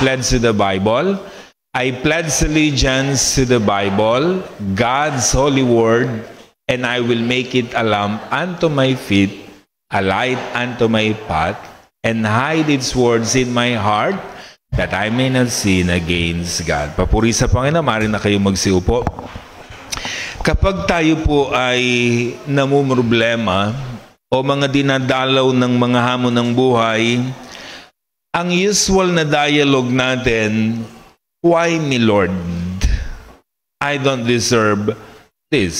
pledge to the Bible. I pledge allegiance to the Bible, God's holy word, and I will make it a lamp unto my feet, a light unto my path, and hide its words in my heart, that I may not sin against God. Papuri sa Panginoon, maaari na kayo magsiupo. Kapag tayo po ay namumroblema o mga dinadalaw ng mga hamon ng buhay, ang usual na dialogue natin, why me, Lord? I don't deserve this.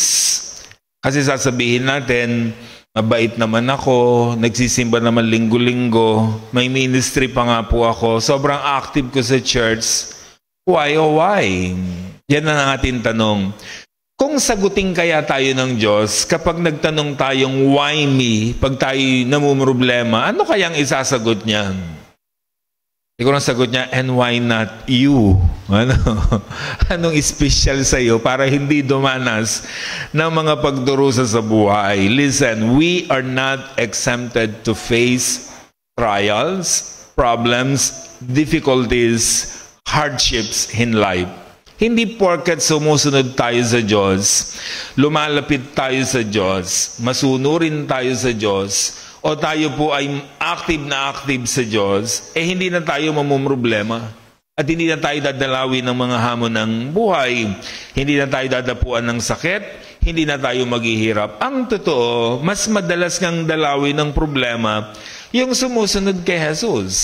Kasi sasabihin natin, mabait naman ako, nagsisimba naman linggo-linggo, may ministry pa nga po ako, sobrang active ko sa church. Why, oh why? Yan ang ating tanong. Kung sagutin kaya tayo ng Diyos, kapag nagtanong tayong why me, pag tayo namumroblema, ano kayang isasagot niya? Siguro ang sagot niya, and why not you? Ano? Anong special sa iyo para hindi dumanas ng mga pagdurusa sa buhay? Listen, we are not exempted to face trials, problems, difficulties, hardships in life. Hindi porket sumusunod tayo sa Diyos, lumalapit tayo sa Diyos, masunurin tayo sa Diyos, o tayo po ay active na active sa Diyos, eh hindi na tayo mamumroblema. At hindi na tayo dadalawin ng mga hamon ng buhay. Hindi na tayo dadapuan ng sakit. Hindi na tayo maghihirap. Ang totoo, mas madalas ngang dalawin ng problema yung sumusunod kay Jesus.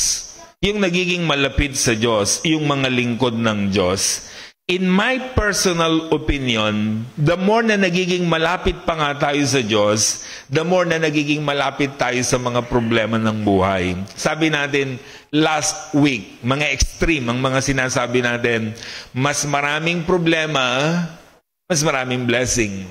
Yung nagiging malapit sa Diyos, yung mga lingkod ng Diyos. In my personal opinion, the more na nagiging malapit pa nga tayo sa Diyos, the more na nagiging malapit tayo sa mga problema ng buhay. Sabi natin, last week, mga extreme ang mga sinasabi natin, mas maraming problema, mas maraming blessing.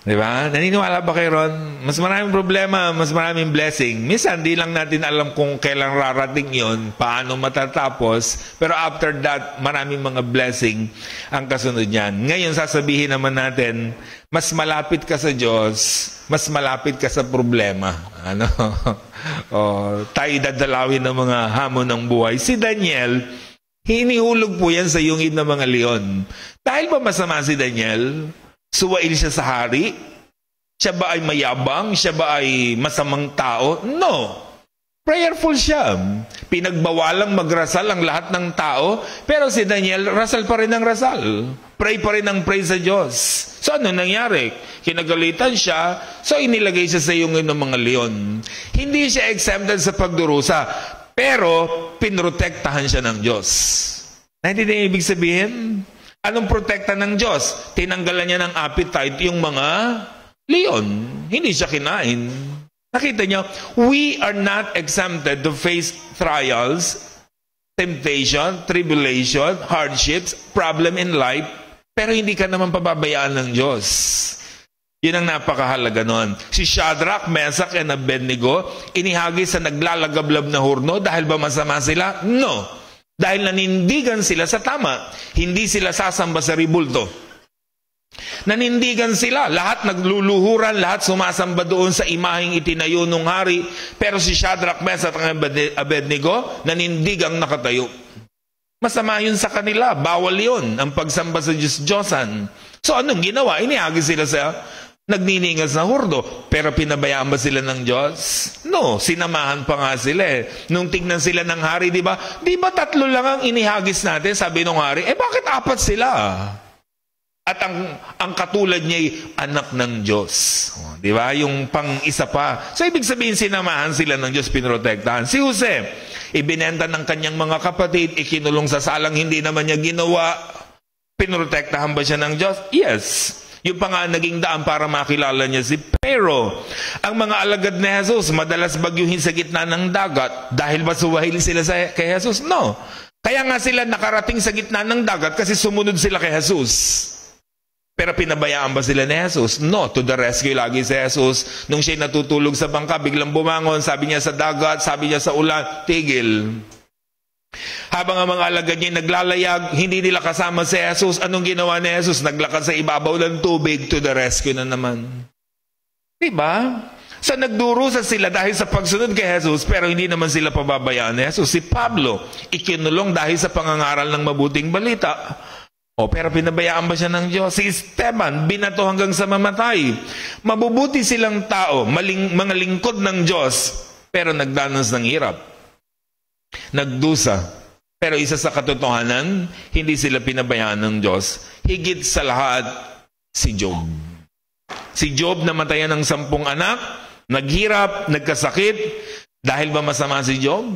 Diba? Naniniwala ba kayo ron? Mas maraming problema, mas maraming blessing. Minsan, di lang natin alam kung kailang rarating yon, paano matatapos. Pero after that, maraming mga blessing ang kasunod niyan. Ngayon, sasabihin naman natin, mas malapit ka sa Diyos, mas malapit ka sa problema. Ano? Tayo dadalawin ng mga hamon ng buhay. Si Daniel, hinihulog po yan sa yungib ng mga leon. Dahil ba masama si Daniel? Suwail siya sa hari? Siya ba ay mayabang? Siya ba ay masamang tao? No. Prayerful siya. Pinagbawalang magrasal ang lahat ng tao, pero si Daniel, rasal pa rin ang rasal. Pray pa rin ang pray sa Diyos. So ano nangyari? Kinagalitan siya, so inilagay siya sa yungib ng mga leon. Hindi siya exempted sa pagdurusa, pero pinrotektahan siya ng Diyos. Naintindihan yung ibig sabihin? Anong protekta ng Diyos? Tinanggalan niya ng appetite yung mga leon. Hindi siya kinain. Nakita niyo, we are not exempted to face trials, temptation, tribulation, hardships, problem in life, pero hindi ka naman pababayaan ng Diyos. Yun ang napakahalaga nun. Si Shadrach, Meshach, and Abednego, inihagis sa naglalagablab na hurno dahil ba masama sila? No. Dahil nanindigan sila sa tama, hindi sila sasamba sa ribulto. Nanindigan sila, lahat nagluluhuran, lahat sumasamba doon sa imaheng itinayo ng hari, pero si Shadrach, Meshach at Abednego, nanindigang nakatayo. Masama yun sa kanila, bawal yun ang pagsamba sa Diyos-Diyosan. So anong ginawa? Inihagis sila sa nagniningas na hurdo. Pero pinabayaan ba sila ng Diyos? No, sinamahan pa nga sila eh. Nung tignan sila ng hari, di ba? Di ba 3 lang ang inihagis natin? Sabi ng hari, bakit 4 sila? At ang katulad niya anak ng Diyos. Di ba? Yung pang-isa pa. So ibig sabihin, sinamahan sila ng Diyos, pinrotektahan. Si Jose, ibinenta ng kanyang mga kapatid, ikinulong sa salang, hindi naman niya ginawa. Pinrotektahan ba siya ng Diyos? Yes. Yung pa nga naging daan para makilala niya si Pero. Ang mga alagad ni Jesus, madalas bagyuhin sa gitna ng dagat. Dahil ba suwahil sila kay Jesus? No. Kaya nga sila nakarating sa gitna ng dagat kasi sumunod sila kay Jesus. Pero pinabayaan ba sila ni Jesus? No. To the rescue lagi si Jesus. Nung siya'y natutulog sa bangka, biglang bumangon. Sabi niya sa dagat, sabi niya sa ulan, tigil. Habang ang mga alagad niya naglalayag, hindi nila kasama si Jesus. Anong ginawa ni Jesus? Naglakad sa ibabaw ng tubig, to the rescue na naman. Diba? So nagdurusa sila dahil sa pagsunod kay Jesus, pero hindi naman sila pababayaan ni Jesus. Si Pablo, ikinulong dahil sa pangangaral ng mabuting balita. Pero pinabayaan ba siya ng Diyos? Si Esteban, binato hanggang sa mamatay. Mabubuti silang tao, mga lingkod ng Diyos, pero nagdanas ng hirap. Nagdusa. Pero isa sa katotohanan, hindi sila pinabayaan ng Diyos. Higit sa lahat, si Job. Si Job namatayan ng 10 anak, naghirap, nagkasakit. Dahil ba masama si Job?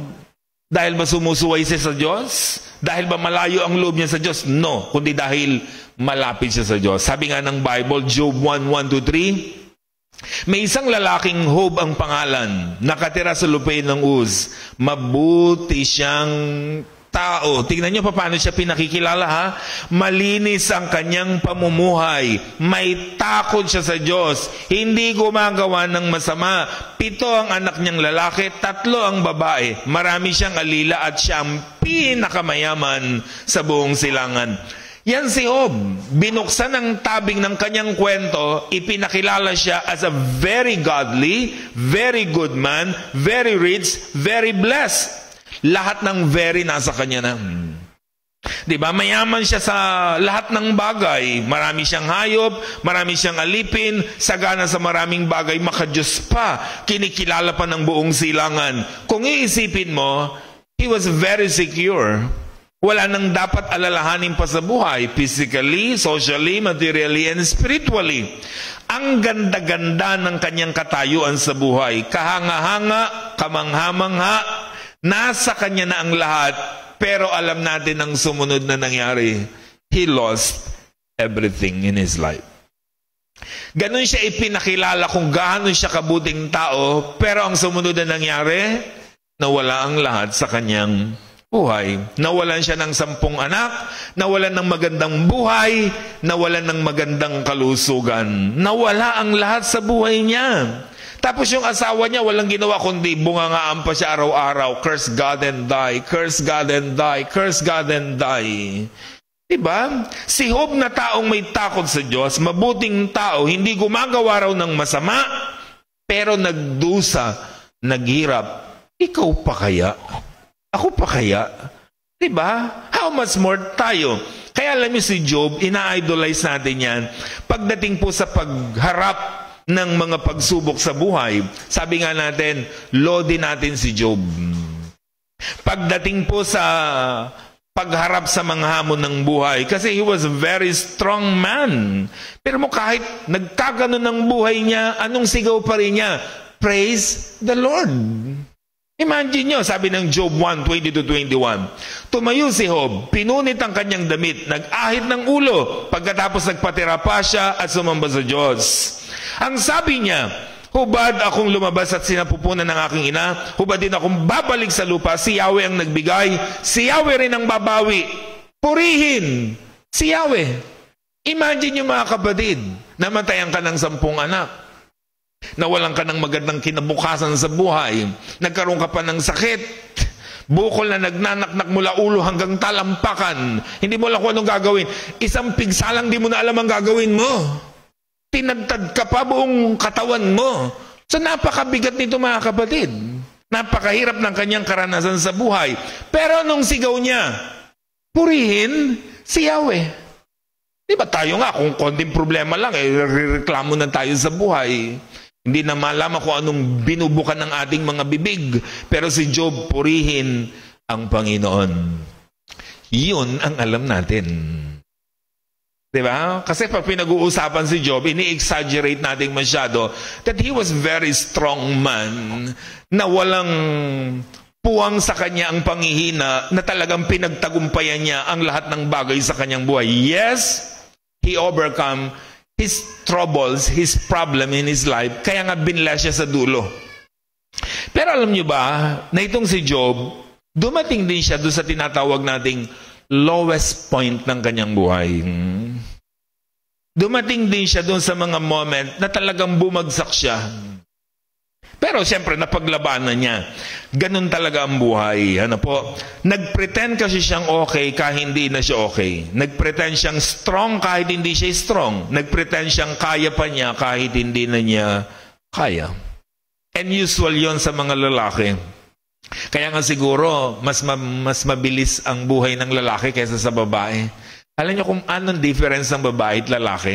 Dahil ba sumusuway siya sa Diyos? Dahil ba malayo ang loob niya sa Diyos? No, kundi dahil malapit siya sa Diyos. Sabi nga ng Bible, Job 1:1-3, may isang lalaking Job ang pangalan, nakatira sa lupain ng Uz. Mabuti siyang tao. Tingnan niyo paano siya pinakikilala, ha? Malinis ang kanyang pamumuhay. May takot siya sa Diyos. Hindi gumagawa ng masama. 7 ang anak niyang lalaki, 3 ang babae. Marami siyang alila at siya ang pinakamayaman sa buong silangan. Yan si Job. Binuksan ang tabing ng kanyang kwento, ipinakilala siya as a very godly, very good man, very rich, very blessed. Lahat ng very nasa kanya na. Diba? Mayaman siya sa lahat ng bagay. Marami siyang hayop, marami siyang alipin, sagana sa maraming bagay, makadiyos pa. Kinikilala pa ng buong silangan. Kung iisipin mo, he was very secure. Wala nang dapat alalahanin pa sa buhay, physically, socially, materially, and spiritually. Ang ganda-ganda ng kanyang katayuan sa buhay. Kahanga-hanga, kamangha-mangha, nasa kanya na ang lahat, pero alam natin ang sumunod na nangyari. He lost everything in his life. Ganon siya ipinakilala kung gaano siya kabuting tao, pero ang sumunod na nangyari, nawala ang lahat sa kanyang buhay. Nawalan siya ng 10 anak, nawalan ng magandang buhay, nawalan ng magandang kalusugan. Nawala ang lahat sa buhay niya. Tapos yung asawa niya, walang ginawa kundi bungangaan pa siya araw-araw. Curse God and die, curse God and die, curse God and die. Diba? Si Job na taong may takot sa Diyos, mabuting tao, hindi gumagawa raw ng masama, pero nagdusa, naghirap. Ikaw pa kaya? Ako pa kaya? Diba? How much more tayo? Kaya alam niyo si Job, ina-idolize natin yan. Pagdating po sa pagharap ng mga pagsubok sa buhay, sabi nga natin, lodi natin si Job. Pagdating po sa pagharap sa mga hamon ng buhay, kasi he was a very strong man. Pero mo kahit nagkaganon ng buhay niya, anong sigaw pa rin niya? Praise the Lord. Imagine nyo, sabi ng Job 1:20-21, tumayo si Job, pinunit ang kanyang damit, nag-ahit ng ulo, pagkatapos nagpatira pa siya at sumamba sa Diyos. Ang sabi niya, hubad akong lumabas at sinapupunan ng aking ina, hubad din akong babalik sa lupa, si Yahweh ang nagbigay, si Yahweh rin ang babawi. Purihin si Yahweh. Imagine yung mga kapatid, namatayan ka ng 10 anak. Nawalan ka ng magandang kinabukasan sa buhay. Nagkaroon ka pa ng sakit. Bukol na nagnanaknak mula ulo hanggang talampakan. Hindi mo alam kung anong gagawin. Isang pigsalang di mo na alam ang gagawin mo. Tinagtad ka pa buong katawan mo. So napakabigat nito mga kapatid. Napakahirap ng kanyang karanasan sa buhay. Pero nung sigaw niya, purihin si Yahweh. Di ba tayo nga, kung konting problema lang, reklamo na tayo sa buhay. Hindi na malaman kung anong binubukan ng ating mga bibig. Pero si Job, purihin ang Panginoon. Yun ang alam natin. Diba? Kasi pag pinag-uusapan si Job, ini-exaggerate natin masyado that he was very strong man na walang puwang sa kanya ang panghihina, na talagang pinagtagumpayan niya ang lahat ng bagay sa kanyang buhay. Yes, he overcome his troubles, his problem in his life. Kaya nga binless siya sa dulo. Pero alam niyo ba, na itong si Job, dumating din siya doon sa tinatawag nating lowest point ng kanyang buhay. Dumating din siya doon sa mga moment na talagang bumagsak siya. Pero siyempre, napaglabanan niya. Ganun talaga ang buhay. Ano po? Nagpretend kasi siyang okay kahit hindi na siya okay. Nagpretend siyang strong kahit hindi siya strong. Nagpretend siyang kaya pa niya kahit hindi na niya kaya. And usual yon sa mga lalaki. Kaya nga siguro, mas mabilis ang buhay ng lalaki kaysa sa babae. Alam niyo kung anong difference ng babae at lalaki?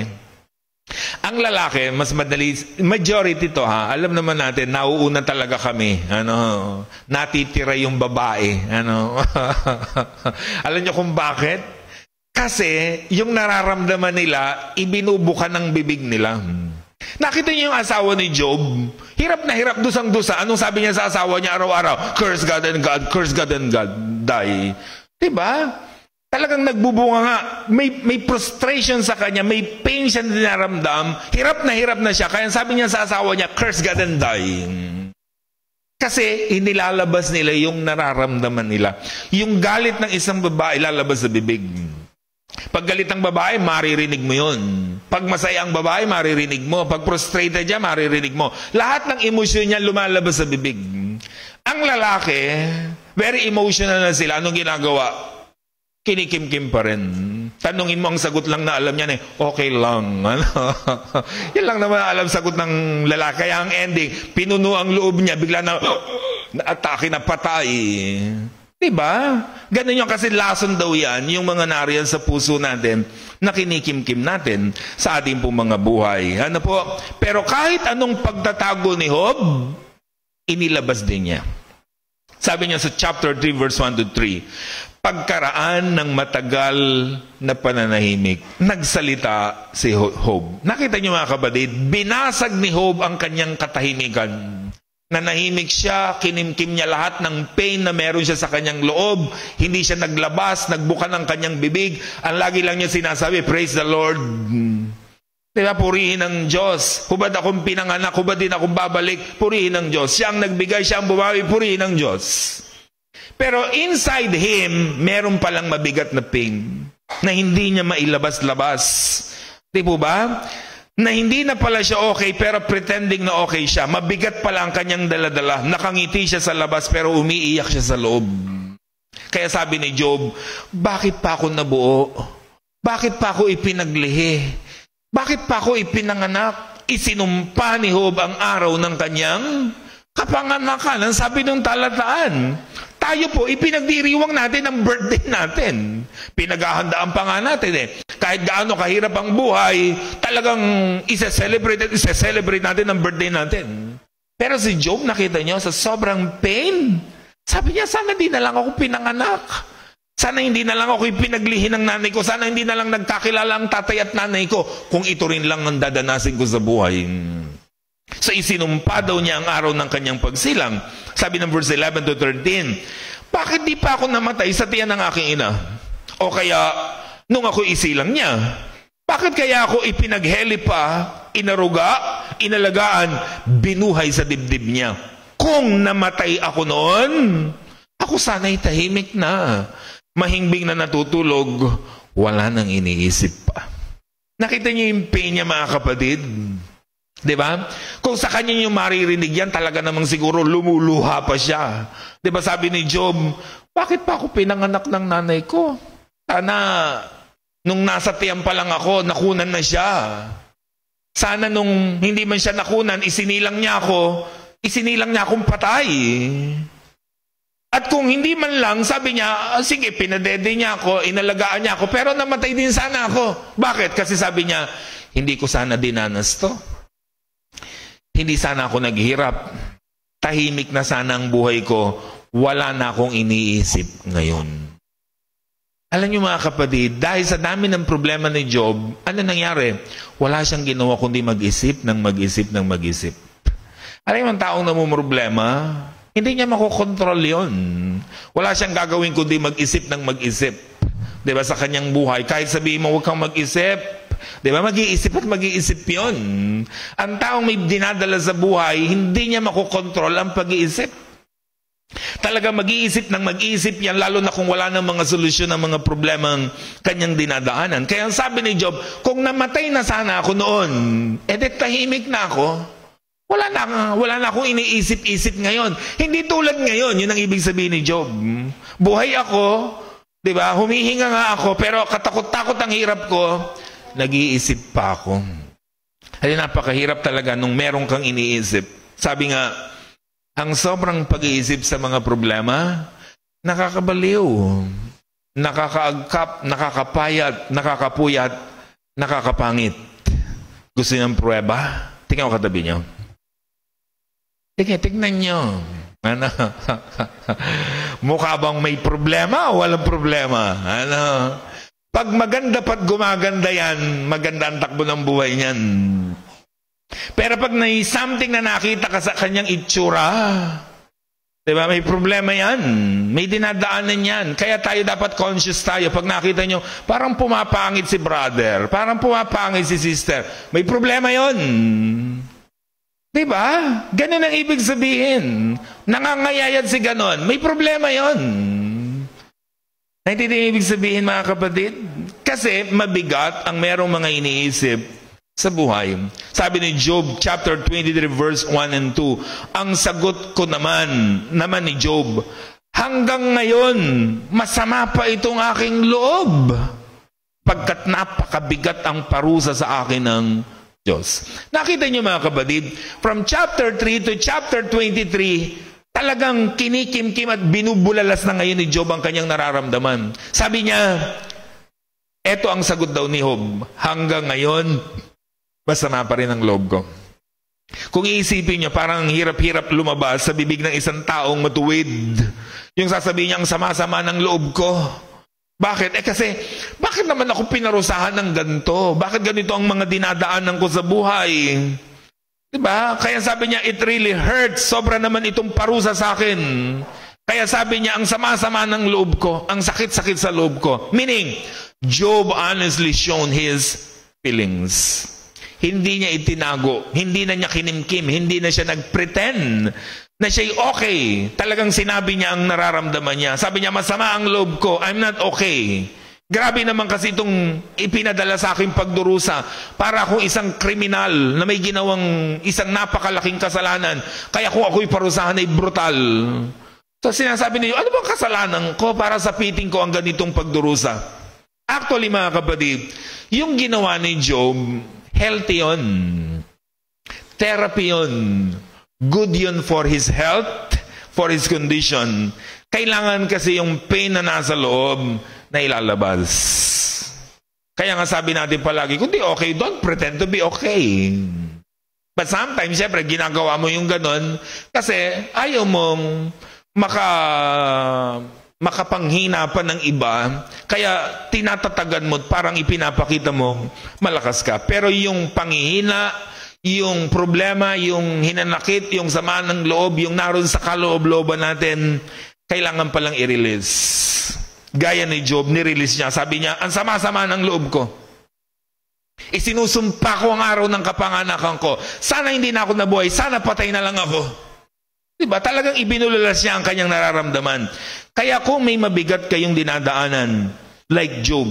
Ang lalaki, mas madali, majority to ha, alam naman natin, nauuna talaga kami. Natitira yung babae. Alam niyo kung bakit? Kasi yung nararamdaman nila, ibinubukan ng bibig nila. Nakita niyo yung asawa ni Job? Hirap na hirap, dusang-dusa. Anong sabi niya sa asawa niya araw-araw? Curse God and God, curse God and God, die. Diba? Talagang nagbubunga nga. May frustration sa kanya, may pain siya na dinaramdam. Hirap na siya. Kaya sabi niya sa asawa niya, curse God and die. Kasi inilalabas nila yung nararamdaman nila. Yung galit ng isang babae, lalabas sa bibig. Pag galit ang babae, maririnig mo yun. Pag masaya ang babae, maririnig mo. Pag frustrated niya, maririnig mo. Lahat ng emosyon niya lumalabas sa bibig. Ang lalaki, very emotional na sila. Anong ginagawa? Kinikim-kim pa rin. Tanungin mo, ang sagot lang na alam niya okay lang. Yan lang naman alam sagot ng lalaki. Kaya ang ending, pinuno ang loob niya, bigla na atake na patay. Diba? Ganun yung kasi lason daw yan, yung mga nariyan sa puso natin na kinikim-kim natin sa ating pong mga buhay. Ano po? Pero kahit anong pagtatago ni Job, inilabas din niya. Sabi niya sa chapter 3 verse 1 to 3, pagkaraan ng matagal na pananahimik, nagsalita si Job. Nakita niyo mga kapatid, binasag ni Job ang kanyang katahimikan. Nanahimik siya, kinimkim niya lahat ng pain na meron siya sa kanyang loob. Hindi siya naglabas, nagbuka ng kanyang bibig. Ang lagi lang niya sinasabi, praise the Lord. Diba, purihin ang Diyos. Hubad akong pinanganak, hubad din akong babalik, purihin ang Diyos. Siya ang nagbigay, siya ang bumawi, purihin ang Diyos. Pero inside him, meron palang mabigat na pain na hindi niya mailabas-labas. Di po ba? Na hindi na pala siya okay, pero pretending na okay siya. Mabigat pala ang kanyang daladala. Nakangiti siya sa labas, pero umiiyak siya sa loob. Kaya sabi ni Job, bakit pa ako nabuo? Bakit pa ako ipinaglihi? Bakit pa ako ipinanganak? Isinumpa ni Job ang araw ng kanyang kapanganakan. Ang sabi ng talataan, tayo po, ipinagdiriwang natin ang birthday natin. Pinaghahandaan pa nga natin Kahit gaano kahirap ang buhay, talagang isa-celebrate natin ang birthday natin. Pero si Job, nakita niyo, sa sobrang pain, sabi niya, sana di na lang ako pinanganak. Sana hindi na lang ako ipinaglihi ng nanay ko. Sana hindi na lang nagkakilala ang tatay at nanay ko kung ito rin lang ang dadanasin ko sa buhay. So isinumpa daw niya ang araw ng kanyang pagsilang. Sabi ng verse 11 to 13, bakit di pa ako namatay sa tiyan ng aking ina? O kaya, nung ako isilang niya, bakit kaya ako ipinagheli pa, inaruga, inalagaan, binuhay sa dibdib niya? Kung namatay ako noon, ako sana'y tahimik na. Mahimbing na natutulog, wala nang iniisip pa. Nakita niyo yung pain niya, mga kapatid? Diba? Kung sa kanya yung maririnig yan, talaga namang siguro lumuluha pa siya. Diba sabi ni Job, bakit pa ako pinanganak ng nanay ko? Sana, nung nasa tiyan pa lang ako, nakunan na siya. Sana nung hindi man siya nakunan, isinilang niya akong patay. At kung hindi man lang, sabi niya, sige, pinadede niya ako, inalagaan niya ako, pero namatay din sana ako. Bakit? Kasi sabi niya, hindi ko sana dinanas to. Hindi sana ako naghirap. Tahimik na sana ang buhay ko. Wala na akong iniisip ngayon. Alam niyo mga kapatid, dahil sa dami ng problema ni Job, ano nangyari? Wala siyang ginawa kundi mag-isip. Alam niyo ang taong namumroblema, hindi niya makokontrol yon. Wala siyang gagawin kundi mag-isip. Diba sa kanyang buhay? Kahit sabihin mo, huwag kang mag-isip. Diba? Mag-iisip yun. Ang taong may dinadala sa buhay, hindi niya makokontrol ang pag-iisip. Talaga mag-iisip yan, lalo na kung wala ng mga solusyon ng mga problemang kanyang dinadaanan. Kaya ang sabi ni Job, kung namatay na sana ako noon, tahimik na ako. Wala na akong iniisip-isip ngayon. Hindi tulad ngayon, yun ang ibig sabihin ni Job. Buhay ako, diba? Humihinga nga ako, pero katakot-takot ang hirap ko. Nag-iisip pa ako. Ay, napakahirap talaga nung meron kang iniisip. Sabi nga, ang sobrang pag-iisip sa mga problema, nakakabaliw, nakakaagkap, nakakapayat, nakakapuyat, nakakapangit. Gusto niyo ng pruweba? Tingnan ko katabi niyo. Tignan niyo. Ano? Mukha bang may problema o walang problema? Ano? Pag maganda pa't gumaganda yan, maganda ang takbo ng buhay niyan. Pero pag may something na nakita ka sa kanyang itsura, diba, may problema yan. May dinadaanan yan. Kaya tayo dapat conscious tayo. Pag nakita nyo, parang pumapangit si brother, parang pumapangit si sister, may problema yon. Diba? Ganun ang ibig sabihin. Nangangayayat si ganon. May problema yon. Naintindihan ibig sabihin, mga kapatid? Kasi mabigat ang merong mga iniisip sa buhay. Sabi ni Job chapter 23 verse 1 and 2, ang sagot ko naman ni Job, hanggang ngayon masama pa itong aking loob, pagkat napakabigat ang parusa sa akin ng Diyos. Nakita niyo, mga kapatid, from chapter 3 to chapter 23, talagang kinikimkim at binubulalas na ngayon ni Job ang kanyang nararamdaman. Sabi niya, eto ang sagot daw ni Job, hanggang ngayon masama pa rin ang loob ko. Kung iisipin niyo, parang hirap-hirap lumabas sa bibig ng isang taong matuwid yung sasabihin niya, ang sama-sama ng loob ko. Bakit? Kasi, bakit naman ako pinarusahan ng ganito? Bakit ganito ang mga dinadaanan ko sa buhay? Diba? Kaya sabi niya, it really hurts. Sobra naman itong parusa sa akin. Kaya sabi niya, ang sama-sama ng loob ko, ang sakit-sakit sa loob ko. Meaning, Job honestly shown his feelings. Hindi niya itinago, hindi na niya kinimkim, hindi na siya nagpretend na siya'y okay. Talagang sinabi niya ang nararamdaman niya. Sabi niya, masama ang loob ko, I'm not okay. Grabe naman kasi itong ipinadala sa aking pagdurusa. Para akong isang kriminal na may ginawang isang napakalaking kasalanan. Kaya kung ako'y parusahan ay brutal. So sinasabi niyo, ano bang kasalanan ko para sapitin ko ang ganitong pagdurusa? Actually, mga kapatid, yung ginawa ni Job, healthy yun. Therapy yun. Good yun for his health, for his condition. Kailangan kasi yung pain na nasa loob na ilalabas. Kaya nga sabi natin palagi, kung di okay, don't pretend to be okay. But sometimes, syempre, ginagawa mo yung ganon kasi ayaw mong makapanghina pa ng iba, kaya tinatatagan mo, parang ipinapakita mo, malakas ka. Pero yung panghihina, yung problema, yung hinanakit, yung sama ng loob, yung naroon sa kaloob-looban natin, kailangan palang i-release. Gaya ni Job, ni-release niya. Sabi niya, ang sama-sama ng loob ko. Isinusumpa ko ang araw ng kapanganakan ko. Sana hindi na ako nabuhay, sana patay na lang ako. Diba? Talagang ibinulalas niya ang kanyang nararamdaman. Kaya kung may mabigat kayong dinadaanan, like Job,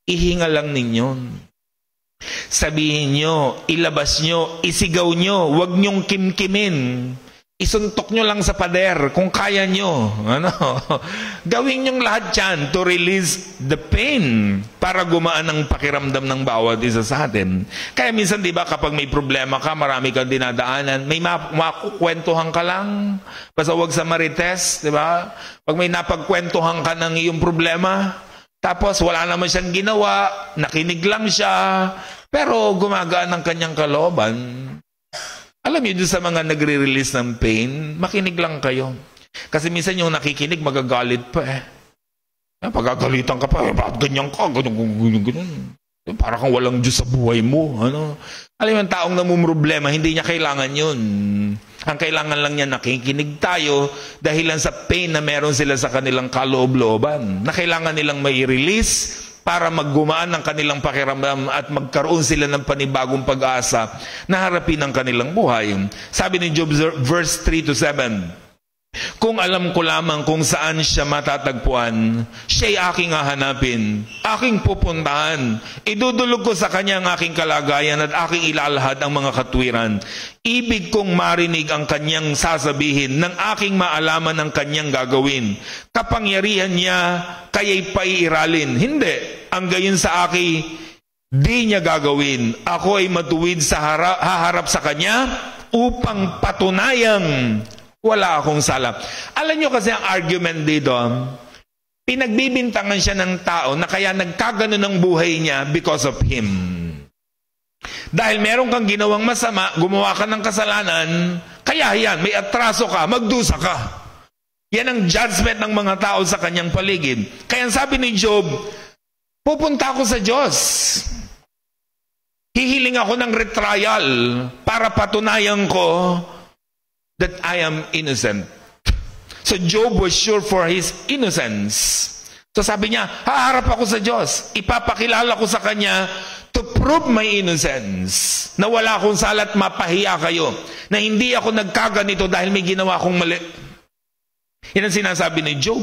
ihinga lang ninyo. Sabihin nyo, ilabas nyo, isigaw nyo, huwag nyong kimkimin. Isuntok nyo lang sa pader kung kaya nyo. Ano? Gawin nyong lahat yan to release the pain para gumaan ang pakiramdam ng bawat isa sa atin. Kaya minsan, di ba, kapag may problema ka, marami kang dinadaanan, may makukwentuhan ka lang. Basta huwag sa marites, di ba? Pag may napagkwentuhan ka ng iyong problema, tapos wala naman siyang ginawa, nakinig lang siya, pero gumagaan ang kanyang kalooban. Alam niyo, doon sa mga nagre-release ng pain, makinig lang kayo. Kasi minsan yung nakikinig, magagalit pa eh. Pagagalitan ka pa, bakit ganyan ka? Ganyan. Para kang walang Diyos sa buhay mo. Ano? Alam mo, yung taong namumroblema, hindi niya kailangan yun. Ang kailangan lang niya, nakikinig tayo dahilan sa pain na meron sila sa kanilang kaloob-looban. Na kailangan nilang may release para maggumaan ng kanilang pakiramdam at magkaroon sila ng panibagong pag-asa na harapin ang kanilang buhay. Sabi ni Job verse 3 to 7, kung alam ko lamang kung saan siya matatagpuan, siya'y aking hahanapin, aking pupuntahan, idudulog ko sa kanya ang aking kalagayan at aking ilalahad ang mga katwiran. Ibig kong marinig ang kanyang sasabihin, ng aking maalaman ang kanyang gagawin. Kapangyarihan niya, kaya'y paiiralin. Hindi, ang gayon sa akin, di niya gagawin. Ako ay matuwid sa haharap sa kanya, upang patunayang wala akong sala. Alam nyo kasi ang argument dito, pinagbibintangan siya ng tao na kaya nagkagano ng buhay niya because of him. Dahil meron kang ginawang masama, gumawa ka ng kasalanan, kaya yan, may atraso ka, magdusa ka. Yan ang judgment ng mga tao sa kanyang paligid. Kaya sabi ni Job, pupunta ako sa Diyos. Hihiling ako ng retrial para patunayan ko that I am innocent. So Job was sure for his innocence. So sabi niya, haharap ako sa Diyos. Ipapakilala ko sa Kanya to prove my innocence. Na wala akong sala at mapahiya kayo. Na hindi ako nagkaganito dahil may ginawa akong mali. Yan ang sinasabi ni Job.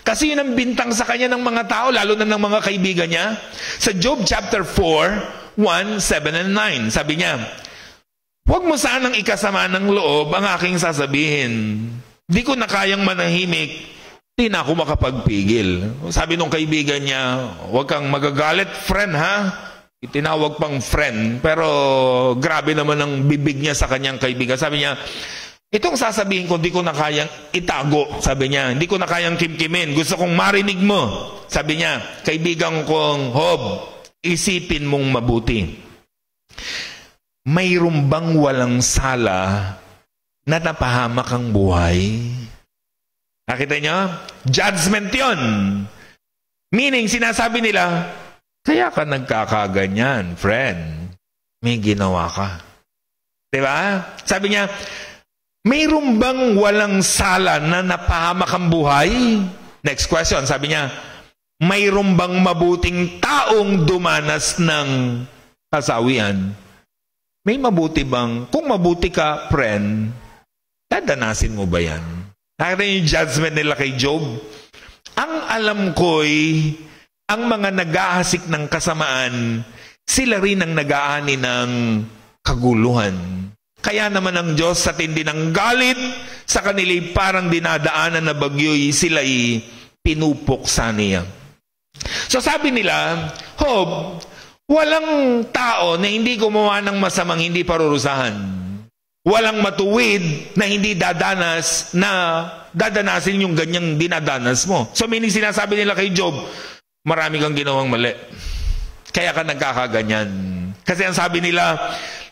Kasi yun ang bintang sa kanya ng mga tao, lalo na ng mga kaibigan niya. Sa Job chapter 4, 1, 7, and 9, sabi niya, huwag mo sanang ikasama ng loob ang aking sasabihin. Di ko na kayang manahimik, di na ako makapagpigil. Sabi nung kaibigan niya, huwag kang magagalit, friend ha? Itinawag pang friend, pero grabe naman ang bibig niya sa kanyang kaibigan. Sabi niya, itong sasabihin ko, di ko na kayang itago. Sabi niya, hindi ko na kayang kimkimin. Gusto kong marinig mo. Sabi niya, kaibigan kong Job, isipin mong mabuti. Mayroon bang walang sala na napahamak ang buhay? Nakita niyo? Judgment yon. Meaning, sinasabi nila, kaya ka nagkakaganyan, friend. May ginawa ka. Diba? Sabi niya, mayroon bang walang sala na napahamak ang buhay? Next question, sabi niya, mayroon bang mabuting taong dumanas ng kasawian? May mabuti bang? Kung mabuti ka, friend, dadanasin mo ba yan? Nakita niyo yung judgment nila kay Job? Ang alam ko'y, ang mga nag-aasik ng kasamaan, sila rin ang nag-aani ng kaguluhan. Kaya naman ang Diyos sa tindi ng galit sa kanila'y parang dinadaanan na bagyo'y sila'y pinupuksa niya. So sabi nila, Job, walang tao na hindi gumawa ng masamang hindi parurusahan. Walang matuwid na hindi dadanasin yung ganyang dinadanas mo. So meaning sinasabi nila kay Job, marami kang ginawang mali. Kaya ka nagkakaganyan. Kasi ang sabi nila,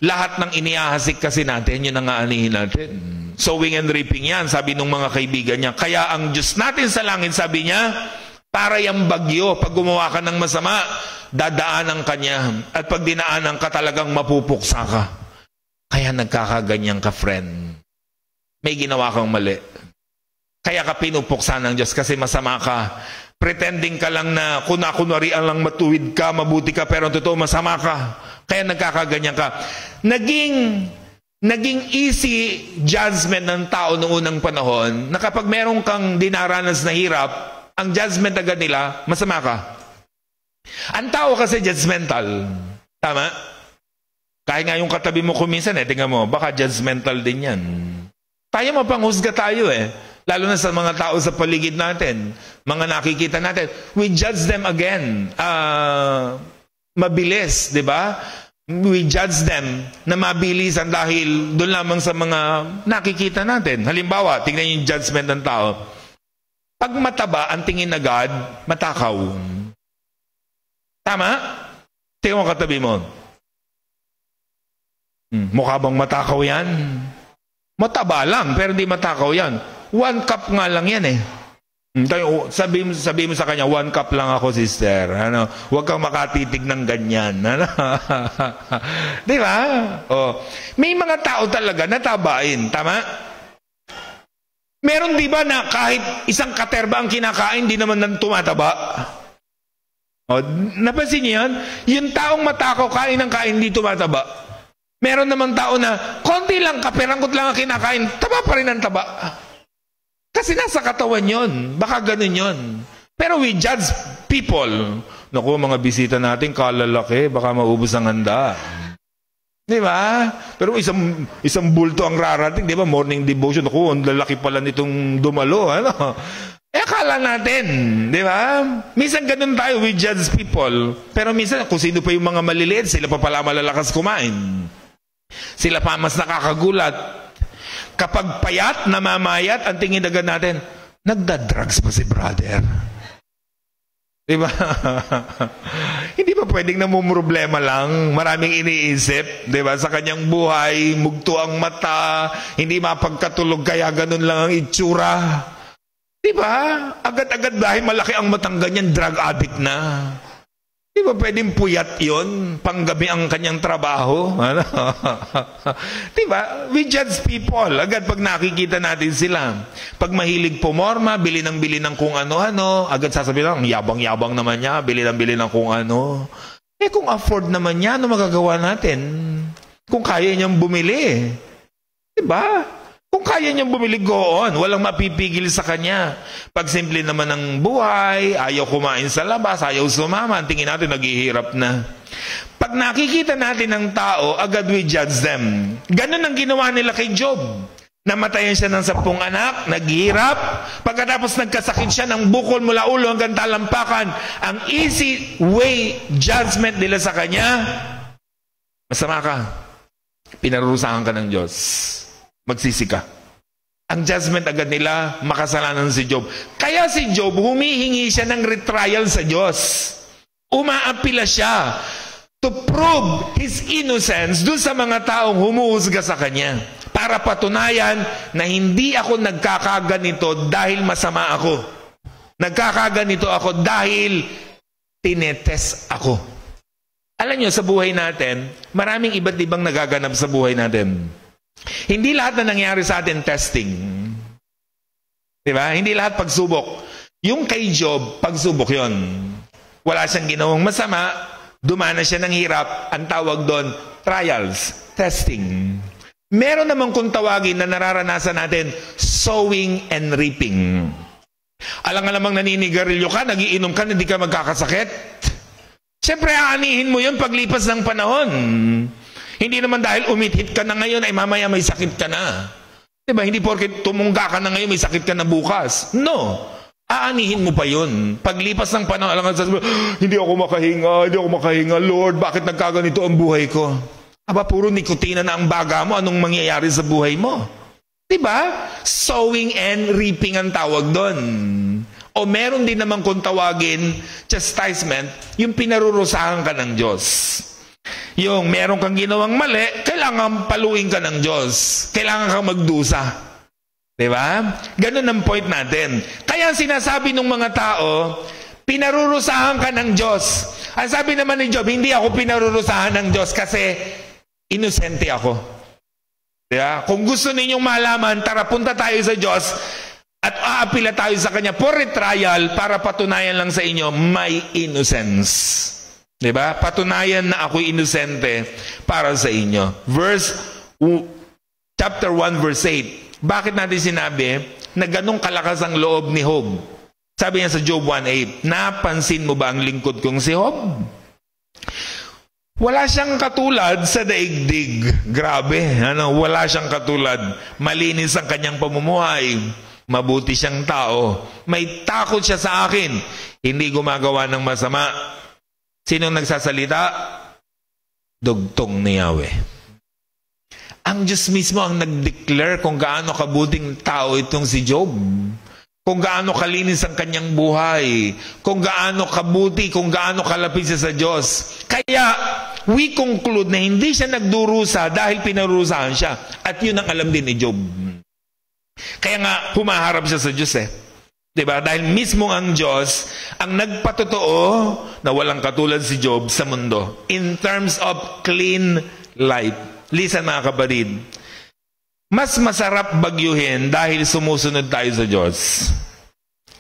lahat ng iniahasik kasi natin, yun ang aanihin natin. Sowing and reaping yan, sabi ng mga kaibigan niya. Kaya ang Diyos natin sa langit, sabi niya, para yung bagyo, pag gumawa ka ng masama, dadaanan ka niya. At pag dinaanan ka, talagang mapupuksa ka. Kaya nagkakaganyan ka, friend. May ginawa kang mali. Kaya ka pinupuksa ng Diyos kasi masama ka. Pretending ka lang na kunwarian lang matuwid ka, mabuti ka, pero totoo masama ka. Kaya nagkakaganyan ka. Naging easy judgment ng tao noong unang panahon na kapag meron kang dinaranas na hirap, ang judgment agad nila, masama ka. Ang tao kasi judgmental. Tama? Kahit nga yung katabi mo kuminsan, tingnan mo, baka judgmental din yan. Tayo mapanghusga tayo Lalo na sa mga tao sa paligid natin, mga nakikita natin, we judge them again. Mabilis, di ba? We judge them na mabilisan dahil doon lamang sa mga nakikita natin. Halimbawa, tingnan yung judgment ng tao. Pag mataba, ang tingin agad, matakaw. Tama? Tingnan mo katabi mo. Mukha bang matakaw yan? Mataba lang, pero hindi matakaw yan. 1 cup nga lang yan Sabi mo sa kanya, 1 cup lang ako, sister. Huwag kang makatitig ng ganyan. Di ba? May mga tao talaga natabain. Tama? Meron di ba na kahit isang katerba ang kinakain, di naman nang tumataba? Napansin niyo yan? Yung taong matakaw, kain ng kain, di tumataba. Meron namang tao na, konti lang, kaperanggot lang ang kinakain, taba pa rin ang taba. Kasi nasa katawan yon, baka ganun yon. Pero we judge people. Naku, mga bisita natin, kalalaki, baka maubos ang handa. Di ba? Pero isang bulto ang rarating, di ba? Morning devotion, naku, ang lalaki pala nitong dumalo. Akala natin, di ba? Minsan ganun tayo, we judge people. Pero minsan, kung sino pa yung mga maliliit, sila pa pala malalakas kumain. Sila pa mas nakakagulat. Kapag payat, namamayat, ang tingin agad natin, nagda-drugs ba si brother? Diba? Hindi ba pwedeng namumroblema lang? Maraming iniisip, diba? Sa kanyang buhay, mugto ang mata, hindi mapagkatulog, kaya ganun lang ang itsura. Diba? Agad-agad dahil malaki ang matang ganyan, drug addict na. Di ba pwedeng puyat yun? Panggabi ang kanyang trabaho? Ano? Di ba? We judge people. Agad pag nakikita natin sila. Pag mahilig pumorma, bili ng kung ano-ano, agad sasabihin lang, yabang-yabang naman niya, bili ng kung ano. Eh kung afford naman niya, ano magagawa natin? Kung kaya niyang bumili. Di ba? Kung kaya niyang bumili, go on. Walang mapipigil sa kanya. Pag simple naman ang buhay, ayaw kumain sa labas, ayaw sumama, tingin natin naghihirap na. Pag nakikita natin ang tao, agad we judge them. Ganun ang ginawa nila kay Job. Namatayan siya ng 10 anak, naghihirap. Pagkatapos nagkasakit siya ng bukol mula ulo hanggang talampakan. Ang easy way judgment nila sa kanya, masama ka. Pinarurusahan ka ng Diyos. Magsisi ka. Ang judgment agad nila, makasalanan si Job. Kaya si Job, humihingi siya ng retrial sa Diyos. Umaapila siya to prove his innocence dun sa mga taong humuhusga sa kanya. Para patunayan na hindi ako nagkakaganito dahil masama ako. Nagkakaganito ako dahil tinetest ako. Alam nyo, sa buhay natin, maraming iba't ibang nagaganap sa buhay natin. Hindi lahat na nangyari sa atin testing. Diba? Hindi lahat pagsubok. Yung kay Job, pagsubok yon. Wala siyang ginawang masama, dumana siya ng hirap, ang tawag doon, trials, testing. Meron naman kung tawagin na nararanasan natin, sowing and reaping. Alang namang naninigarilyo ka, nagiinom ka, hindi ka magkakasakit. Siyempre, aanihin mo yun paglipas ng panahon. Hindi naman dahil umithit ka na ngayon ay mamaya may sakit ka na. Diba? Hindi porket tumungga ka na ngayon may sakit ka na bukas. No. Aanihin mo pa yun. Paglipas ng panahon, alangan sasabihin, hindi ako makahinga. Lord, bakit nagkaganito ang buhay ko? Aba, puro nikotina na ang baga mo. Anong mangyayari sa buhay mo? Diba? Sowing and reaping ang tawag doon. O meron din naman kung tawagin, chastisement, yung pinarurusahan ka ng Diyos. Yung meron kang ginawang mali, kailangan paluin ka ng Diyos. Kailangan kang magdusa. Diba? Ganun ang point natin. Kaya sinasabi ng mga tao, pinarurusahan ka ng Diyos. Ang sabi naman ni Job, hindi ako pinarurusahan ng Diyos kasi inosente ako. Diba? Kung gusto ninyong malaman, tara punta tayo sa Diyos at aapila tayo sa Kanya for retrial para patunayan lang sa inyo, may innocence. Diba? Patunayan na ako'y inosente para sa inyo. Chapter 1 verse 8. Bakit natin sinabi na ganong kalakas ang loob ni Job? Sabi niya sa Job 1:8, napansin mo ba ang lingkod kong si Job? Wala siyang katulad sa daigdig. Grabe, wala siyang katulad. Malinis ang kanyang pamumuhay. Mabuti siyang tao. May takot siya sa akin. Hindi gumagawa ng masama. Sinong nagsasalita? Dugtong ni Yahweh. Ang Diyos mismo ang nag-declare kung gaano kabuting tao itong si Job. Kung gaano kalinis ang kanyang buhay. Kung gaano kabuti, kung gaano kalapit siya sa Diyos. Kaya, we conclude na hindi siya nagdurusa dahil pinarurusahan siya. At yun ang alam din ni Job. Kaya nga, humaharap siya sa Diyos Diba? Dahil mismo ang Diyos ang nagpatotoo na walang katulad si Job sa mundo. In terms of clean life. Listen mga kapatid. Mas masarap bagyuhin dahil sumusunod tayo sa Diyos.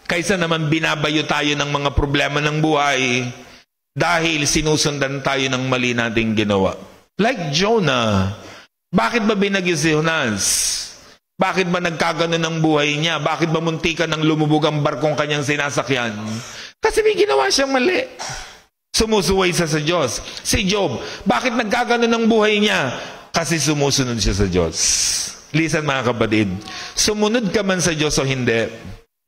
Kaysa naman binabayo tayo ng mga problema ng buhay dahil sinusundan tayo ng mali nating ginawa. Like Jonah. Bakit ba binagyo si Jonas? Bakit ba nagkaganon ang buhay niya? Bakit ba muntikan ng lumubog ang barkong kanyang sinasakyan? Kasi may ginawa siyang mali. Sumusuway siya sa Diyos. Si Job, bakit nagkaganon ang buhay niya? Kasi sumusunod siya sa Diyos. Listen mga kapatid, sumunod ka man sa Diyos o hindi,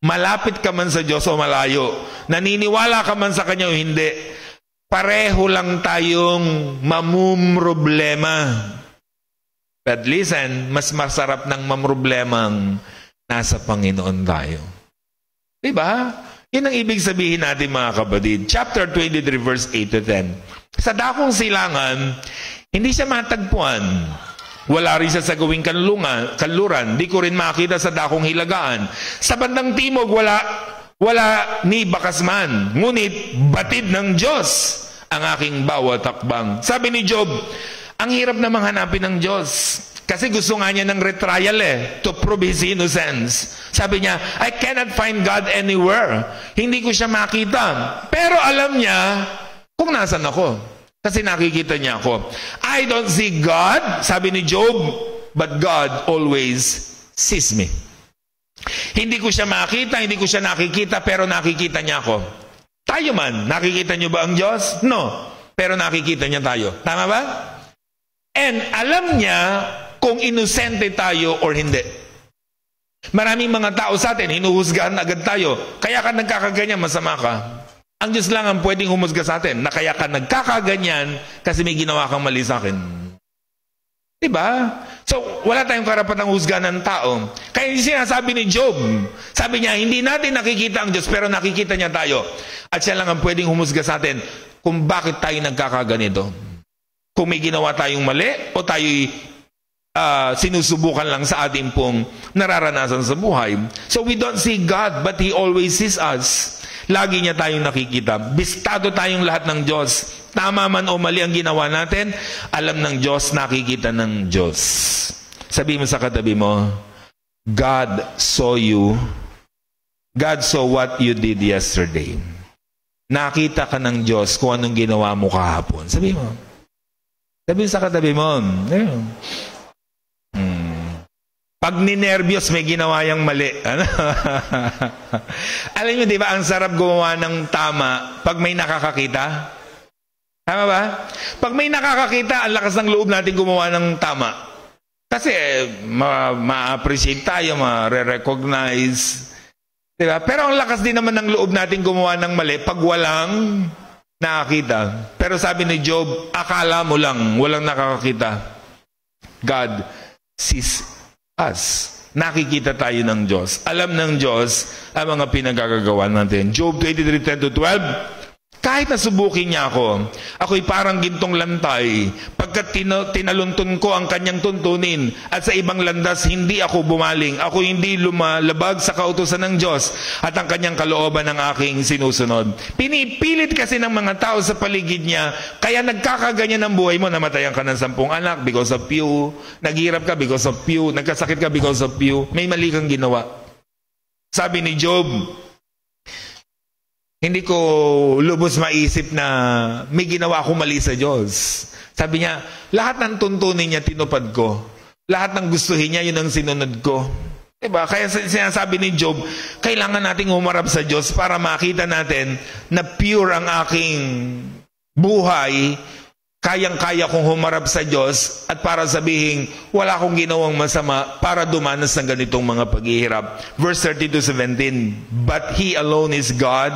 malapit ka man sa Diyos o malayo, naniniwala ka man sa Kanya o hindi, pareho lang tayong mamumroblema. But listen, mas masarap ng mamroblemang nasa Panginoon tayo. Diba? Yun ang ibig sabihin natin mga kapatid. Chapter 23 verse 8 to 10. Sa dakong silangan, hindi siya matagpuan. Wala rin siya sa gawing kanluran. Di ko rin makita sa dakong hilagaan. Sa bandang timog, wala ni bakas man. Ngunit batid ng Diyos ang aking bawat takbang. Sabi ni Job, ang hirap namang hanapin ng Diyos. Kasi gusto nga niya ng retrial to prove His innocence. Sabi niya, I cannot find God anywhere. Hindi ko siya makita. Pero alam niya kung nasan ako. Kasi nakikita niya ako. I don't see God, sabi ni Job, but God always sees me. Hindi ko siya makita, hindi ko siya nakikita, pero nakikita niya ako. Tayo man, nakikita niyo ba ang Diyos? No. Pero nakikita niya tayo. Tama ba? And alam niya kung inosente tayo or hindi. Maraming mga tao sa atin, hinuhusgahan agad tayo. Kaya ka nagkakaganyan, masama ka. Ang Diyos lang ang pwedeng humusga sa atin na kaya ka nagkakaganyan kasi may ginawa kang mali sa akin. Diba? So, wala tayong karapatang husgahan ng tao. Kaya yung sinasabi ni Job, sabi niya, hindi natin nakikita ang Diyos pero nakikita niya tayo. At siya lang ang pwedeng humusga sa atin kung bakit tayo nagkakaganito. Kung may ginawa tayong mali o tayo'y sinusubukan lang sa ating pong nararanasan sa buhay. So we don't see God, but He always sees us. Lagi niya tayong nakikita. Bistado tayong lahat ng Diyos. Tama man o mali ang ginawa natin, alam ng Diyos, nakikita ng Diyos. Sabi mo sa katabi mo, God saw you. God saw what you did yesterday. Nakita ka ng Diyos kung anong ginawa mo kahapon. Sabi mo. Sabi sa katabi mo, pag ninervyos, may ginawa yung mali. Ano? Alam niyo, di ba, ang sarap gumawa ng tama pag may nakakakita? Tama ba? Pag may nakakakita, ang lakas ng loob natin gumawa ng tama. Kasi ma-appreciate tayo, ma-recognize. Di ba? Pero ang lakas din naman ng loob natin gumawa ng mali pag walang nakakita. Pero sabi ni Job, akala mo lang, walang nakakakita. God sees us. Nakikita tayo ng Diyos. Alam ng Diyos ang mga pinagagagawa natin. Job 23:10-12, kahit nasubukin niya ako, ako'y parang gintong lantay, pagkat tinaluntun ko ang kanyang tuntunin, at sa ibang landas hindi ako bumaling. Ako hindi lumalabag sa kautusan ng Diyos, at ang kanyang kalooban ng aking sinusunod. Pinipilit kasi ng mga tao sa paligid niya, kaya nagkakaganyan ang buhay mo. Namatayan ka ng 10 anak because of you. Naghirap ka because of you. Nagkasakit ka because of you. May mali kang ginawa. Sabi ni Job, hindi ko lubos maisip na may ginawa akong mali sa Diyos. Sabi niya, lahat ng tuntunin niya tinupad ko. Lahat ng gustuhin niya, yun ang sinunod ko. Diba? Kaya sinasabi ni Job, kailangan nating humarap sa Diyos para makita natin na pure ang aking buhay. Kayang-kaya kong humarap sa Diyos at para sabihin, wala akong ginawang masama para dumanas ng ganitong mga paghihirap. Verse 30-17, but He alone is God,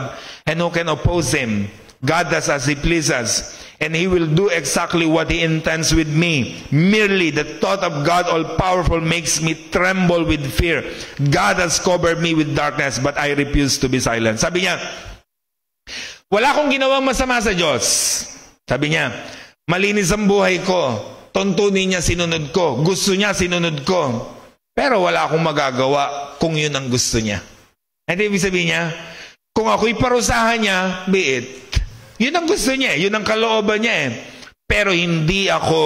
and who can oppose Him? God does as He pleases, and He will do exactly what He intends with me. Merely the thought of God all-powerful makes me tremble with fear. God has covered me with darkness, but I refuse to be silent. Sabi niya, wala akong ginawang masama sa Diyos. Sabi niya, malinis ang buhay ko. Tuntunin niya, sinunod ko. Gusto niya, sinunod ko. Pero wala akong magagawa kung yun ang gusto niya. Hindi ibig sabihin niya, kung ako'y parusahan niya, be it. Yun ang gusto niya. Yun ang kalooban niya. Pero hindi ako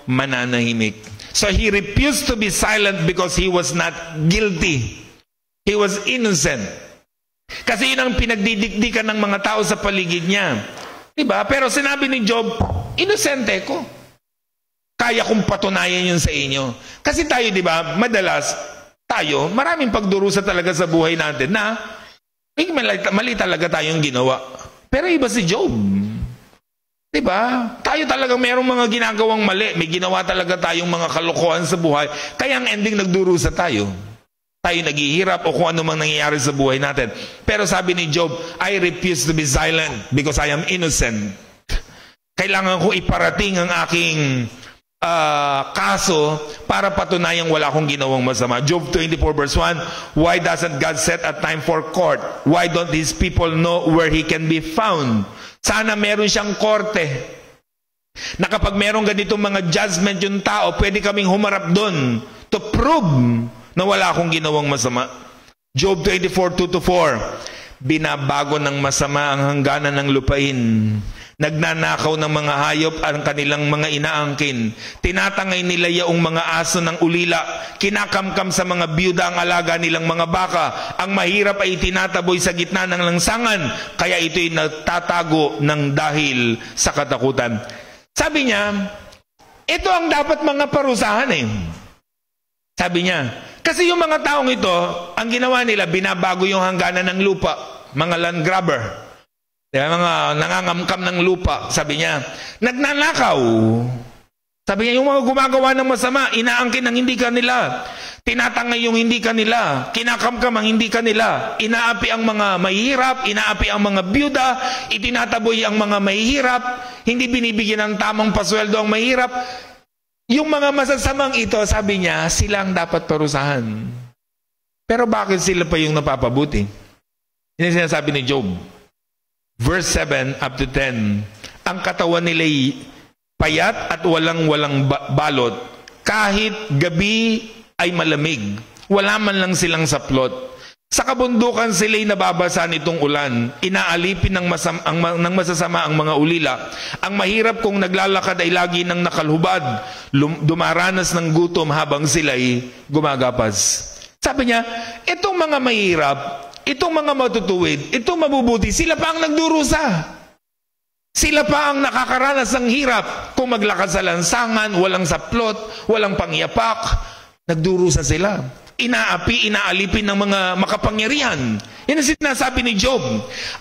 mananahimik. So he refused to be silent because he was not guilty. He was innocent. Kasi yun ang pinagdidikdikan ng mga tao sa paligid niya. Diba? Pero sinabi ni Job, inosente ko. Kaya kong patunayan yun sa inyo. Kasi tayo, diba, madalas, tayo, maraming pagdurusa talaga sa buhay natin na mali talaga tayong ginawa. Pero iba si Job. Diba? Tayo talagang merong mga ginagawang mali. May ginawa talaga tayong mga kalokohan sa buhay. Kaya ang ending nagdurusa tayo. Tayo naghihirap o kung ano mang nangyayari sa buhay natin. Pero sabi ni Job, I refuse to be silent because I am innocent. Kailangan ko iparating ang aking kaso para patunayang wala akong ginawang masama. Job 24 verse 1, why doesn't God set a time for court? Why don't these people know where He can be found? Sana meron siyang korte na kapag merong ganitong mga judgment yung tao, pwede kaming humarap doon to prove na wala akong ginawang masama. Job 24, 2-4, binabago ng masama ang hangganan ng lupain. Nagnanakaw ng mga hayop ang kanilang mga inaangkin. Tinatangay nila yaong mga aso ng ulila. Kinakamkam sa mga biyuda ang alaga nilang mga baka. Ang mahirap ay tinataboy sa gitna ng langsangan. Kaya ito'y natatago ng dahil sa katakutan. Sabi niya, ito ang dapat mga parusahan eh. Sabi niya, kasi yung mga taong ito, ang ginawa nila, binabago yung hangganan ng lupa. Mga land grabber. Mga nangangamkam ng lupa, sabi niya, nagnanakaw. Sabi niya, yung mga gumagawa ng masama, inaangkin ang hindi kanila. Tinatangay yung hindi kanila. Kinakamkam ang hindi kanila. Inaapi ang mga mahihirap, inaapi ang mga byuda, itinataboy ang mga mahihirap, hindi binibigyan ng tamang pasweldo ang mahihirap. Yung mga masasamang ito, sabi niya, sila ang dapat parusahan. Pero bakit sila pa yung napapabuti? Yan ang sinasabi ni Job. Verse 7 up to 10, ang katawan nila'y payat at walang balot. Kahit gabi ay malamig, wala man lang silang saplot. Sa kabundukan sila'y nababasa nitong ulan. Inaalipin ng masasama ang mga ulila. Ang mahirap kung naglalakad ay lagi nang nakalhubad. Dumaranas ng gutom habang sila'y gumagapas. Sabi niya, itong mga mahirap, itong mga matutuwid, itong mabubuti, sila pa ang nagdurusa. Sila pa ang nakakaranas ng hirap. Kung maglakad sa lansangan, walang saplot, walang pangyapak, nagdurusa sila. Inaapi, inaalipin ng mga makapangyarihan. Yan ang sinasabi ni Job.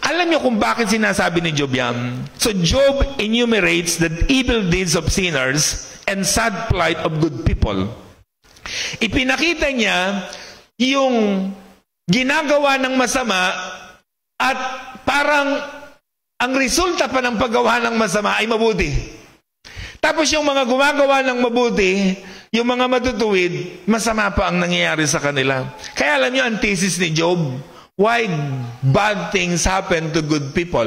Alam niyo kung bakit sinasabi ni Job yan? So Job enumerates the evil deeds of sinners and sad plight of good people. Ipinakita niya yung ginagawa ng masama at parang ang resulta pa ng paggawa ng masama ay mabuti. Tapos yung mga gumagawa ng mabuti, yung mga matutuwid, masama pa ang nangyayari sa kanila. Kaya alam niyo ang thesis ni Job, why bad things happen to good people?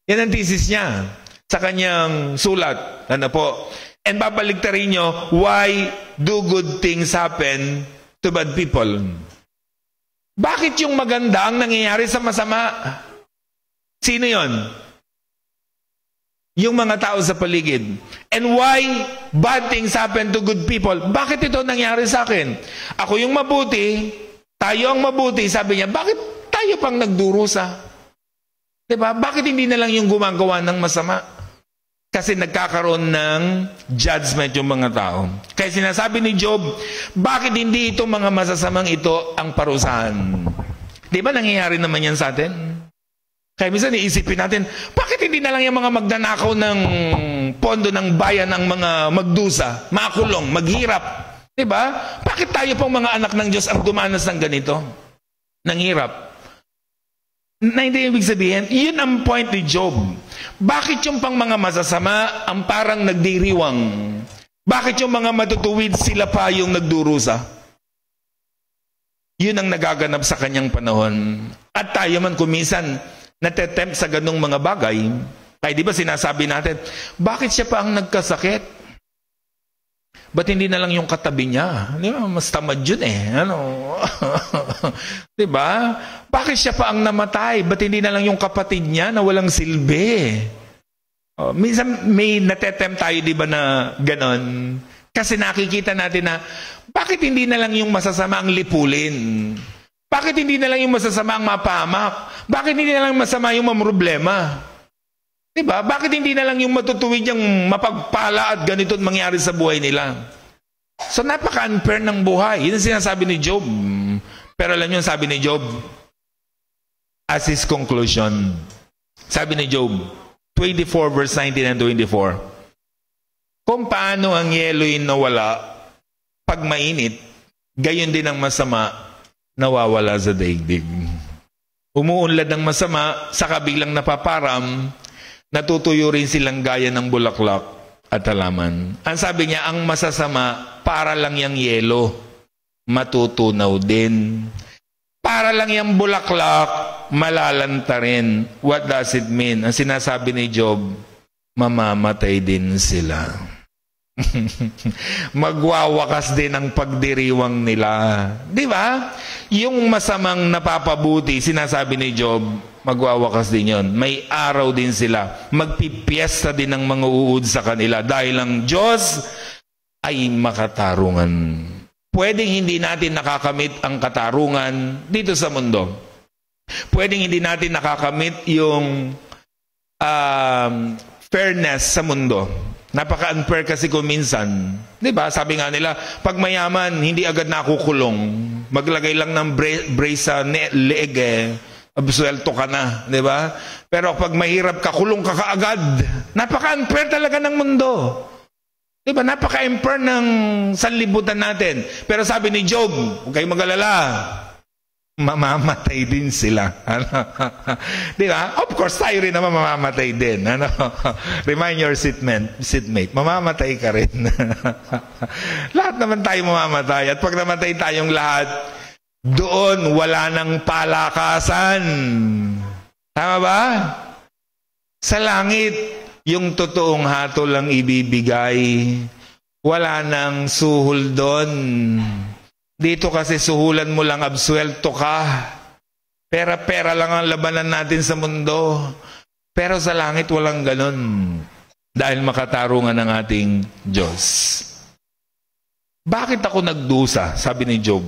Yan ang thesis niya sa kanyang sulat. Ano po? And babaliktarin niyo, why do good things happen to bad people? Bakit yung maganda ang nangyayari sa masama? Sino yon? Yung mga tao sa paligid. And why bad things happen to good people? Bakit ito nangyari sa akin? Ako yung mabuti, tayo ang mabuti. Sabi niya, bakit tayo pang nagdurusa? Diba? Bakit hindi na lang yung gumagawa ng masama? Kasi nagkakaroon ng judgment yung mga tao. Kaya sinasabi ni Job, bakit hindi itong mga masasamang ito ang parusahan? Di ba nangyayari naman yan sa atin? Kaya minsan iisipin natin, bakit hindi na lang yung mga magnanakaw ng pondo ng bayan ang mga magdusa, makulong, maghirap? Di ba? Bakit tayo pang mga anak ng Diyos ang dumanas ng ganito? Nang hirap? Na hindi ibig sabihin, yun ang point ni Job. Bakit yung pang mga masasama ang parang nagdiriwang? Bakit yung mga matutuwid sila pa yung nagdurusa? Yun ang nagaganap sa kanyang panahon. At tayo man kumisan, natetempt sa ganung mga bagay. Kaya di ba sinasabi natin, bakit siya pa ang nagkasakit? Ba't hindi na lang yung katabi niya? Di ba? Mas tamad yun eh. Ano? Di ba? Bakit siya pa ang namatay? Ba't hindi na lang yung kapatid niya na walang silbi? Minsan may natetempt tayo, di ba, na ganon? Kasi nakikita natin na, bakit hindi na lang yung masasama ang lipulin? Bakit hindi na lang yung masasama ang mapahamak? Bakit hindi na lang masama yung mamroblema? Diba? Bakit hindi na lang yung matutuwid yung mapagpala at ganito mangyari sa buhay nila? So napaka-unfair ng buhay. Yun ang sinasabi ni Job. Pero alam niyo sabi ni Job, as his conclusion, sabi ni Job, 24 verse 19 and 24, kung paano ang yelo'y nawala pag mainit, gayon din ang masama nawawala sa daigdig. Umuunlad ng masama, saka biglang napaparam, natutuyo rin silang gaya ng bulaklak. at halaman. Ang sabi niya, ang masasama, para lang yung yelo, matutunaw din. Para lang yung bulaklak, malalanta rin. What does it mean? Ang sinasabi ni Job, mamamatay din sila. Magwawakas din ang pagdiriwang nila. Di ba? Yung masamang napapabuti, sinasabi ni Job, magwawakas din yon. May araw din sila. Magpipiesta din ang mga uud sa kanila dahil ang Diyos ay makatarungan. Pwedeng hindi natin nakakamit ang katarungan dito sa mundo. Pwedeng hindi natin nakakamit yung fairness sa mundo. Napaka-unfair kasi kung minsan. Diba? Sabi nga nila, pag mayaman, hindi agad nakukulong. Maglagay lang ng brace sa leeg absuelto ka na. Diba? Pero pag mahirap ka, kulong ka kaagad. Napaka-unfair talaga ng mundo. Diba? Napaka-unfair ng sanlibutan natin. Pero sabi ni Job, huwag kayong mag-alala. Mamamatay din sila. Di ba? Of course, tayo rin naman mamamatay din. Remind your seatmate, mamamatay ka rin. Lahat naman tayo mamamatay. At pag namatay tayong lahat, doon wala nang palakasan. Tama ba? Sa langit, yung totoong hatol lang ibibigay. Wala nang suhol doon. Dito kasi suhulan mo lang, absuelto ka. Pera-pera lang ang labanan natin sa mundo. Pero sa langit walang ganun. Dahil makatarungan ng ating Diyos. Bakit ako nagdusa? Sabi ni Job.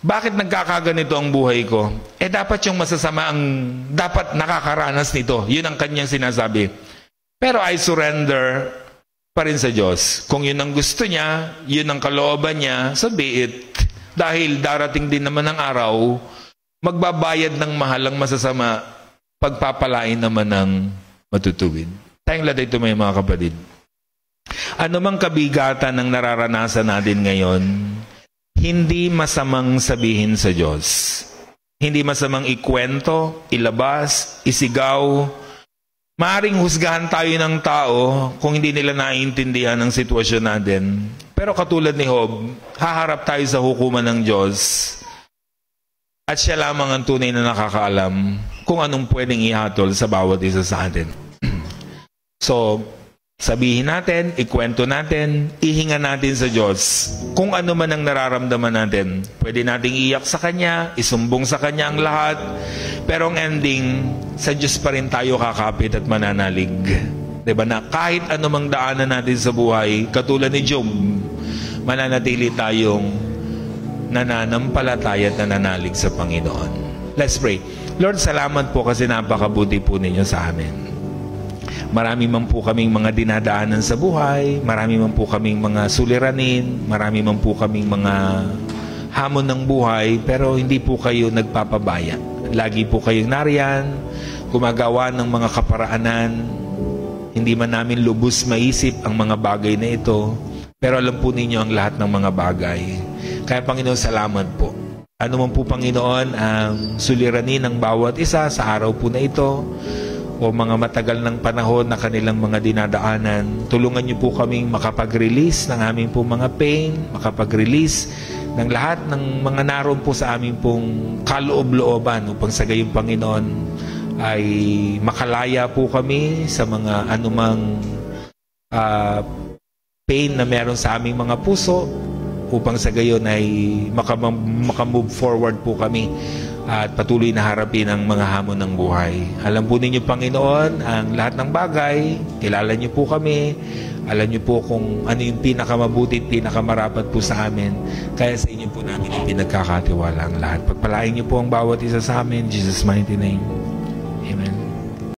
Bakit nagkakaganito ang buhay ko? Dapat yung masasama ang dapat nakakaranas nito. Yun ang kanyang sinasabi. Pero I surrender pa rin sa Diyos. Kung yun ang gusto niya, yun ang kalooban niya, so be it. Dahil darating din naman ang araw, magbabayad ng mahalang masasama, pagpapalain naman ng matutuwid. Tayong laday tumayo mga kapatid. Ano mang kabigatan ng nararanasan natin ngayon, hindi masamang sabihin sa Diyos. Hindi masamang ikwento, ilabas, isigaw. Maaring husgahan tayo ng tao kung hindi nila naiintindihan ang sitwasyon natin. Pero katulad ni Job, haharap tayo sa hukuman ng Diyos at siya lamang ang tunay na nakakaalam kung anong pwedeng ihatol sa bawat isa sa atin. So, sabihin natin, ikwento natin, ihinga natin sa Diyos kung ano man ang nararamdaman natin. Pwede nating iyak sa Kanya, isumbong sa Kanya ang lahat, pero ang ending, sa Diyos pa rin tayo kakapit at mananalig. Diba na kahit anumang daanan natin sa buhay, katulad ni Job, mananatili tayong nananampalataya at nananalig sa Panginoon. Let's pray. Lord, salamat po kasi napakabuti po ninyo sa amin. Marami man po kaming mga dinadaanan sa buhay, marami man po kaming mga suliranin, marami man po kaming mga hamon ng buhay, pero hindi po kayo nagpapabaya. Lagi po kayong nariyan, gumagawa ng mga kaparaanan. Hindi man namin lubos maisip ang mga bagay na ito, pero alam po ninyo ang lahat ng mga bagay. Kaya Panginoon, salamat po. Ano man po Panginoon ang suliranin ng bawat isa sa araw po na ito, o mga matagal ng panahon na kanilang mga dinadaanan, tulungan niyo po kaming makapag-release ng aming po mga pain, makapag-release ng lahat ng mga naroon po sa aming pong kaloob-looban upang sa gayong Panginoon ay makalaya po kami sa mga anumang pain na meron sa aming mga puso upang sa gayon ay makamove forward po kami at patuloy na harapin ang mga hamon ng buhay. Alam po ninyo, Panginoon, ang lahat ng bagay. Kilala niyo po kami. Alam niyo po kung ano yung pinakamabuti at pinakamarapat po sa amin. Kaya sa inyo po namin ipinagkakatiwala ang lahat. Pagpalain niyo po ang bawat isa sa amin. In Jesus' mighty name. Amen.